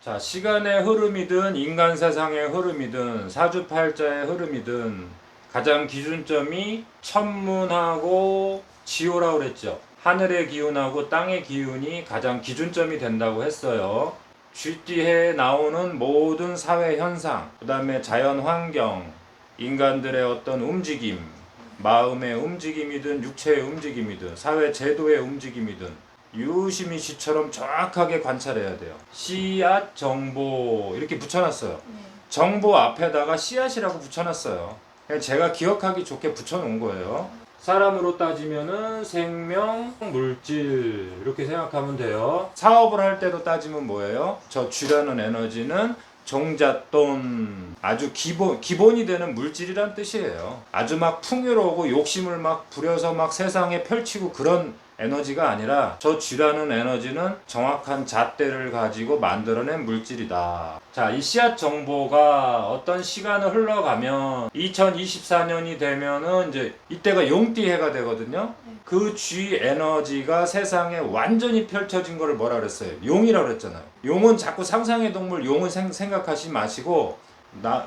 자, 시간의 흐름이든 인간 세상의 흐름이든 사주팔자의 흐름이든 가장 기준점이 천문하고 지호라고 그랬죠. 하늘의 기운하고 땅의 기운이 가장 기준점이 된다고 했어요. 쥐띠해에 나오는 모든 사회 현상, 그 다음에 자연 환경, 인간들의 어떤 움직임, 마음의 움직임이든 육체의 움직임이든 사회 제도의 움직임이든 유시민 씨처럼 정확하게 관찰해야 돼요. 씨앗 정보 이렇게 붙여놨어요. 정보 앞에다가 씨앗이라고 붙여놨어요. 그냥 제가 기억하기 좋게 붙여놓은 거예요. 사람으로 따지면은 생명, 물질 이렇게 생각하면 돼요. 사업을 할 때도 따지면 뭐예요? 저 쥐라는 에너지는 종잣돈, 아주 기본이 되는 물질이란 뜻이에요. 아주 막 풍요로우고 욕심을 막 부려서 막 세상에 펼치고 그런 에너지가 아니라 저 쥐라는 에너지는 정확한 잣대를 가지고 만들어낸 물질이다. 자, 이 씨앗 정보가 어떤 시간을 흘러가면 2024년이 되면은 이제 이때가 용띠해가 되거든요. 그 쥐 에너지가 세상에 완전히 펼쳐진 거를 뭐라 그랬어요? 용이라고 그랬잖아요. 용은 자꾸 상상의 동물 용은 생각하지 마시고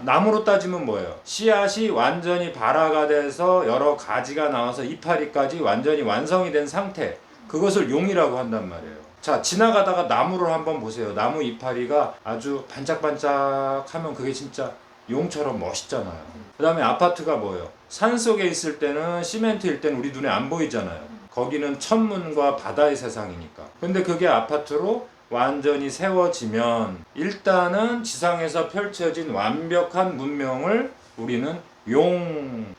나무로 따지면 뭐예요? 씨앗이 완전히 발화가 돼서 여러 가지가 나와서 이파리까지 완전히 완성이 된 상태, 그것을 용이라고 한단 말이에요. 자, 지나가다가 나무를 한번 보세요. 나무 이파리가 아주 반짝반짝하면 그게 진짜 용처럼 멋있잖아요. 그 다음에 아파트가 뭐예요? 산속에 있을 때는 시멘트일 때는 우리 눈에 안 보이잖아요. 거기는 천문과 바다의 세상이니까. 근데 그게 아파트로 완전히 세워지면 일단은 지상에서 펼쳐진 완벽한 문명을 우리는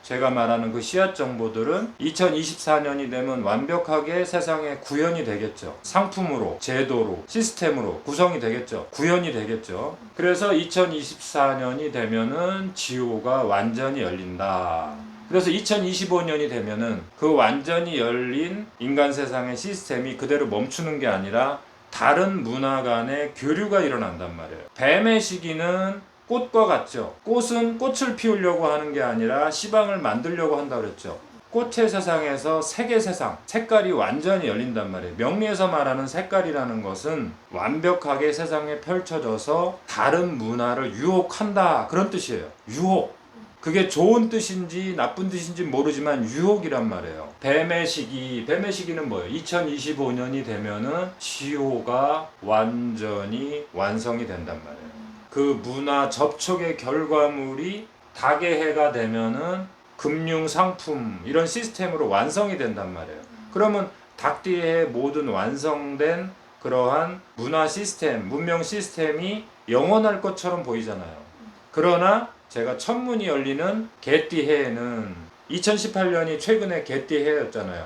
제가 말하는 그 씨앗 정보들은 2024년이 되면 완벽하게 세상에 구현이 되겠죠. 상품으로, 제도로, 시스템으로 구성이 되겠죠. 구현이 되겠죠. 그래서 2024년이 되면은 지호가 완전히 열린다. 그래서 2025년이 되면은 그 완전히 열린 인간 세상의 시스템이 그대로 멈추는 게 아니라 다른 문화 간의 교류가 일어난단 말이에요. 뱀의 시기는 꽃과 같죠. 꽃은 꽃을 피우려고 하는 게 아니라 씨방을 만들려고 한다고 그랬죠. 꽃의 세상에서 색의 세상, 색깔이 완전히 열린단 말이에요. 명리에서 말하는 색깔이라는 것은 완벽하게 세상에 펼쳐져서 다른 문화를 유혹한다, 그런 뜻이에요. 유혹. 그게 좋은 뜻인지 나쁜 뜻인지 모르지만 유혹이란 말이에요. 뱀의 시기는 뭐예요? 2025년이 되면은 지호가 완전히 완성이 된단 말이에요. 그 문화 접촉의 결과물이 닭의 해가 되면은 금융 상품 이런 시스템으로 완성이 된단 말이에요. 그러면 닭띠의 해 모든 완성된 그러한 문화 시스템, 문명 시스템이 영원할 것처럼 보이잖아요. 그러나 제가 천문이 열리는 개띠 해에는 2018년이 최근에 개띠 해였잖아요.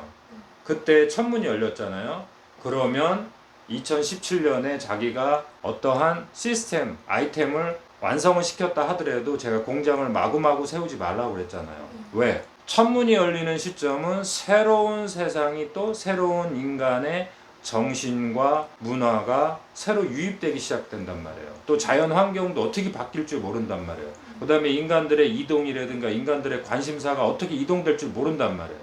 그때 천문이 열렸잖아요. 그러면 2017년에 자기가 어떠한 시스템, 아이템을 완성을 시켰다 하더라도 제가 공장을 마구마구 세우지 말라고 그랬잖아요. 왜? 천문이 열리는 시점은 새로운 세상이 또 새로운 인간의 정신과 문화가 새로 유입되기 시작된단 말이에요. 또 자연 환경도 어떻게 바뀔 줄 모른단 말이에요. 그 다음에 인간들의 이동이라든가 인간들의 관심사가 어떻게 이동될 줄 모른단 말이에요.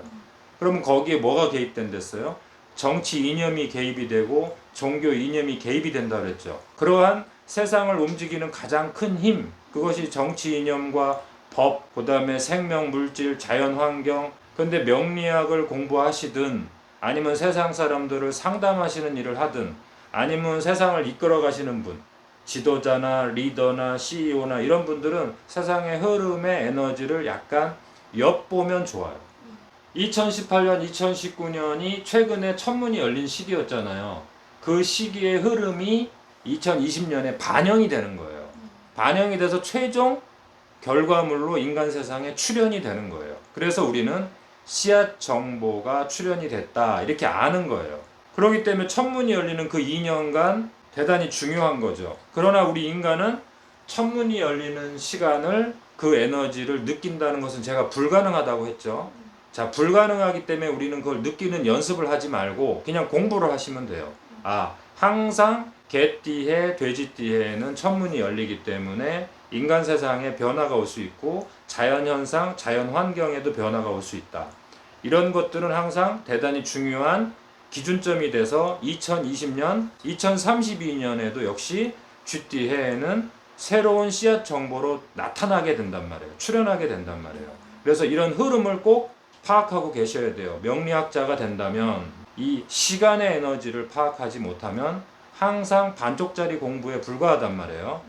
그러면 거기에 뭐가 개입된댔어요? 정치 이념이 개입이 되고 종교 이념이 개입이 된다 그랬죠. 그러한 세상을 움직이는 가장 큰 힘, 그것이 정치 이념과 법, 그 다음에 생명, 물질, 자연 환경. 근데 명리학을 공부하시든 아니면 세상 사람들을 상담하시는 일을 하든 아니면 세상을 이끌어 가시는 분, 지도자나 리더나 CEO나 이런 분들은 세상의 흐름의 에너지를 약간 엿보면 좋아요. 2018년, 2019년이 최근에 천문이 열린 시기였잖아요. 그 시기의 흐름이 2020년에 반영이 되는 거예요. 반영이 돼서 최종 결과물로 인간 세상에 출현이 되는 거예요. 그래서 우리는 씨앗 정보가 출현이 됐다 이렇게 아는 거예요. 그렇기 때문에 천문이 열리는 그 2년간 대단히 중요한 거죠. 그러나 우리 인간은 천문이 열리는 시간을 그 에너지를 느낀다는 것은 제가 불가능하다고 했죠. 자, 불가능하기 때문에 우리는 그걸 느끼는 연습을 하지 말고 그냥 공부를 하시면 돼요. 항상 개띠해, 돼지띠해에는 천문이 열리기 때문에 인간 세상에 변화가 올 수 있고 자연현상, 자연환경에도 변화가 올 수 있다. 이런 것들은 항상 대단히 중요한 기준점이 돼서 2020년, 2032년에도 역시 쥐띠 해에는 새로운 씨앗 정보로 나타나게 된단 말이에요. 출현하게 된단 말이에요. 그래서 이런 흐름을 꼭 파악하고 계셔야 돼요. 명리학자가 된다면 이 시간의 에너지를 파악하지 못하면 항상 반쪽짜리 공부에 불과하단 말이에요.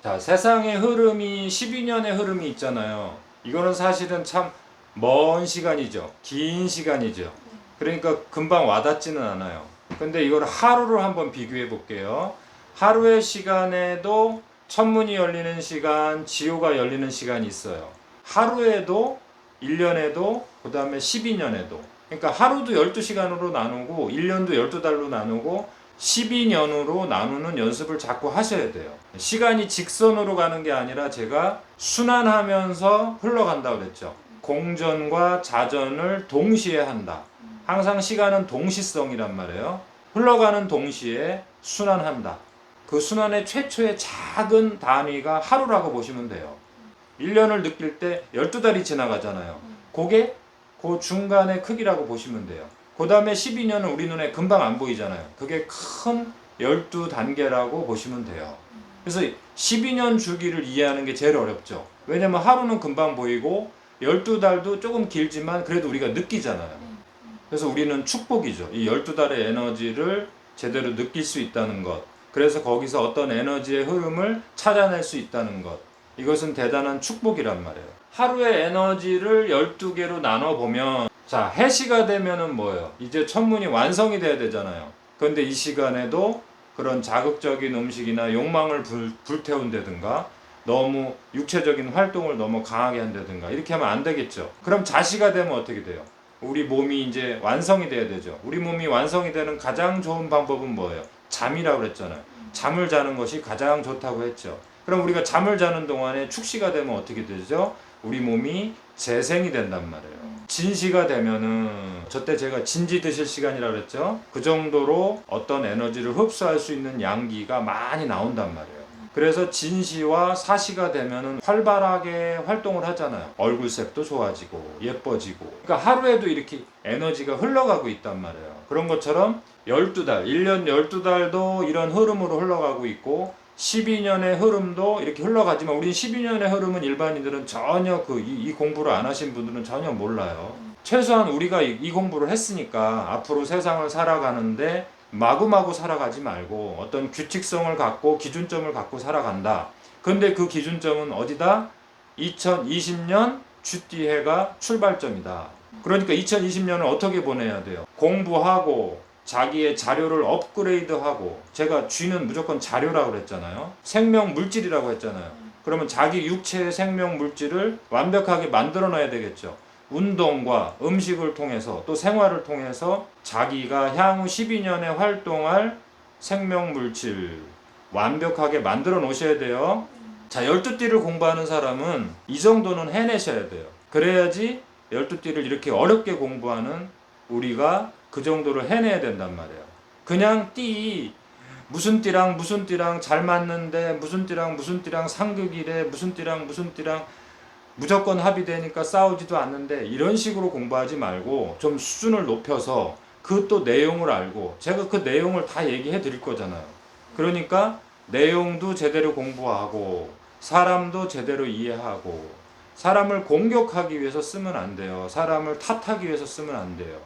자, 세상의 흐름이 12년의 흐름이 있잖아요. 이거는 사실은 참 먼 시간이죠. 긴 시간이죠. 그러니까 금방 와닿지는 않아요. 근데 이걸 하루로 한번 비교해 볼게요. 하루의 시간에도 천문이 열리는 시간, 지호가 열리는 시간이 있어요. 하루에도, 1년에도, 그 다음에 12년에도. 그러니까 하루도 12시간으로 나누고, 1년도 12달로 나누고, 12년으로 나누는 연습을 자꾸 하셔야 돼요. 시간이 직선으로 가는 게 아니라 제가 순환하면서 흘러간다고 그랬죠. 공전과 자전을 동시에 한다. 항상 시간은 동시성이란 말이에요. 흘러가는 동시에 순환한다. 그 순환의 최초의 작은 단위가 하루라고 보시면 돼요. 1년을 느낄 때 12달이 지나가잖아요. 그게 그 중간의 크기라고 보시면 돼요. 그 다음에 12년은 우리 눈에 금방 안 보이잖아요. 그게 큰 12단계라고 보시면 돼요. 그래서 12년 주기를 이해하는 게 제일 어렵죠. 왜냐면 하루는 금방 보이고 12달도 조금 길지만 그래도 우리가 느끼잖아요. 그래서 우리는 축복이죠. 이 12달의 에너지를 제대로 느낄 수 있다는 것. 그래서 거기서 어떤 에너지의 흐름을 찾아낼 수 있다는 것. 이것은 대단한 축복이란 말이에요. 하루의 에너지를 12개로 나눠보면 자, 해시가 되면은 뭐예요? 이제 천문이 완성이 돼야 되잖아요. 그런데 이 시간에도 그런 자극적인 음식이나 욕망을 불태운다든가 너무 육체적인 활동을 너무 강하게 한다든가 이렇게 하면 안 되겠죠. 그럼 자시가 되면 어떻게 돼요? 우리 몸이 이제 완성이 돼야 되죠. 우리 몸이 완성이 되는 가장 좋은 방법은 뭐예요? 잠이라고 그랬잖아요. 잠을 자는 것이 가장 좋다고 했죠. 그럼 우리가 잠을 자는 동안에 축시가 되면 어떻게 되죠? 우리 몸이 재생이 된단 말이에요. 진시가 되면은 저때 제가 진지 드실 시간이라고 그랬죠. 그 정도로 어떤 에너지를 흡수할 수 있는 양기가 많이 나온단 말이에요. 그래서 진시와 사시가 되면은 활발하게 활동을 하잖아요. 얼굴색도 좋아지고 예뻐지고. 그러니까 하루에도 이렇게 에너지가 흘러가고 있단 말이에요. 그런 것처럼 12달, 1년 12달도 이런 흐름으로 흘러가고 있고 12년의 흐름도 이렇게 흘러가지만 우린 12년의 흐름은 일반인들은 전혀 이 공부를 안 하신 분들은 전혀 몰라요. 최소한 우리가 이 공부를 했으니까 앞으로 세상을 살아가는데 마구마구 살아가지 말고 어떤 규칙성을 갖고 기준점을 갖고 살아간다. 근데 그 기준점은 어디다? 2020년 쥐띠해가 출발점이다. 그러니까 2020년을 어떻게 보내야 돼요? 공부하고 자기의 자료를 업그레이드하고 제가 쥐는 무조건 자료라고 그랬잖아요. 생명 물질이라고 했잖아요. 그러면 자기 육체의 생명 물질을 완벽하게 만들어 놔야 되겠죠. 운동과 음식을 통해서 또 생활을 통해서 자기가 향후 12년에 활동할 생명 물질 완벽하게 만들어 놓으셔야 돼요. 자, 12띠를 공부하는 사람은 이 정도는 해내셔야 돼요. 그래야지 12띠를 이렇게 어렵게 공부하는 우리가 그 정도를 해내야 된단 말이에요. 그냥 띠 무슨 띠랑 무슨 띠랑 잘 맞는데 무슨 띠랑 무슨 띠랑 상극이래 무슨 띠랑 무슨 띠랑 무조건 합의되니까 싸우지도 않는데 이런 식으로 공부하지 말고 좀 수준을 높여서 그 또 내용을 알고 제가 그 내용을 다 얘기해 드릴 거잖아요. 그러니까 내용도 제대로 공부하고 사람도 제대로 이해하고 사람을 공격하기 위해서 쓰면 안 돼요. 사람을 탓하기 위해서 쓰면 안 돼요.